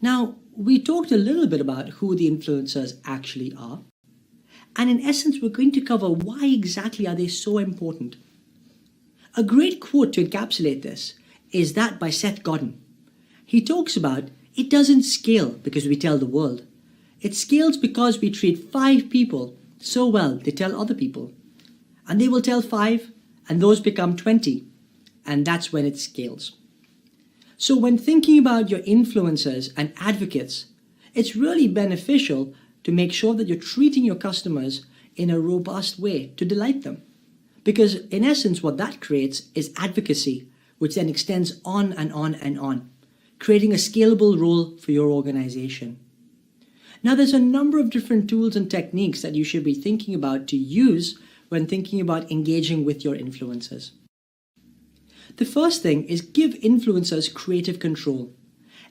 Now, we talked a little bit about who the influencers actually are. And in essence, we're going to cover why exactly are they so important. A great quote to encapsulate this is that by Seth Godin. He talks about, it doesn't scale because we tell the world. It scales because we treat 5 people so well they tell other people. And they will tell 5, and those become 20. And that's when it scales. So when thinking about your influencers and advocates, it's really beneficial to make sure that you're treating your customers in a robust way to delight them. Because in essence, what that creates is advocacy, which then extends on and on and on, creating a scalable role for your organization. Now, there's a number of different tools and techniques that you should be thinking about to use when thinking about engaging with your influencers. The first thing is give influencers creative control.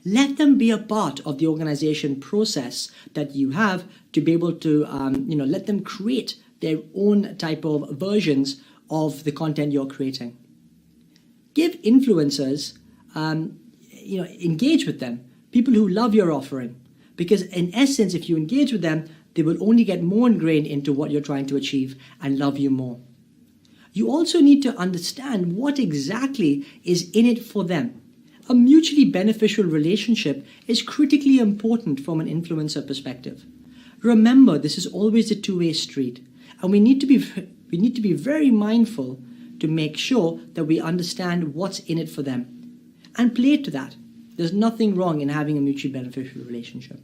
Let them be a part of the organization process that you have to be able to, let them create their own type of versions of the content you're creating. Give influencers, engage with them, people who love your offering. Because in essence, if you engage with them, they will only get more ingrained into what you're trying to achieve and love you more. You also need to understand what exactly is in it for them. A mutually beneficial relationship is critically important from an influencer perspective. Remember, this is always a two-way street, and we need to be very mindful to make sure that we understand what's in it for them and play to that. There's nothing wrong in having a mutually beneficial relationship.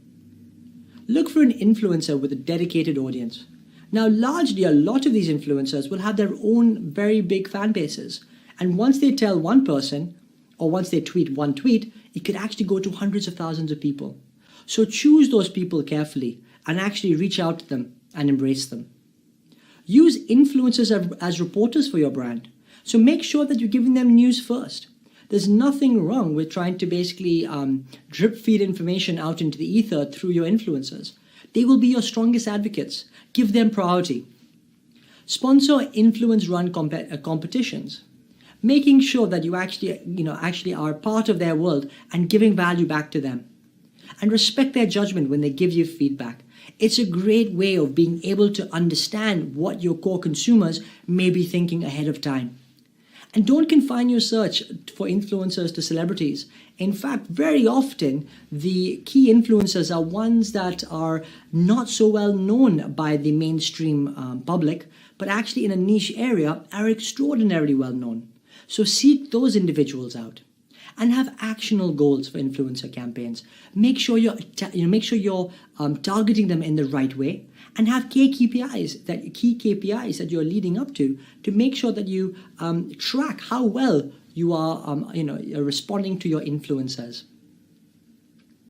Look for an influencer with a dedicated audience. Now, largely, a lot of these influencers will have their own very big fan bases. And once they tell one person, or once they tweet one tweet, it could actually go to hundreds of thousands of people. So choose those people carefully and actually reach out to them and embrace them. Use influencers as reporters for your brand. So make sure that you're giving them news first. There's nothing wrong with trying to basically drip feed information out into the ether through your influencers. They will be your strongest advocates. Give them priority. Sponsor influence-run competitions, making sure that you actually are part of their world and giving value back to them. And respect their judgment when they give you feedback. It's a great way of being able to understand what your core consumers may be thinking ahead of time. And don't confine your search for influencers to celebrities. In fact, very often, the key influencers are ones that are not so well known by the mainstream public, but actually in a niche area are extraordinarily well known. So seek those individuals out and have actionable goals for influencer campaigns. Make sure you're targeting them in the right way, and have key KPIs that you're leading up to make sure that you track how well you are responding to your influencers.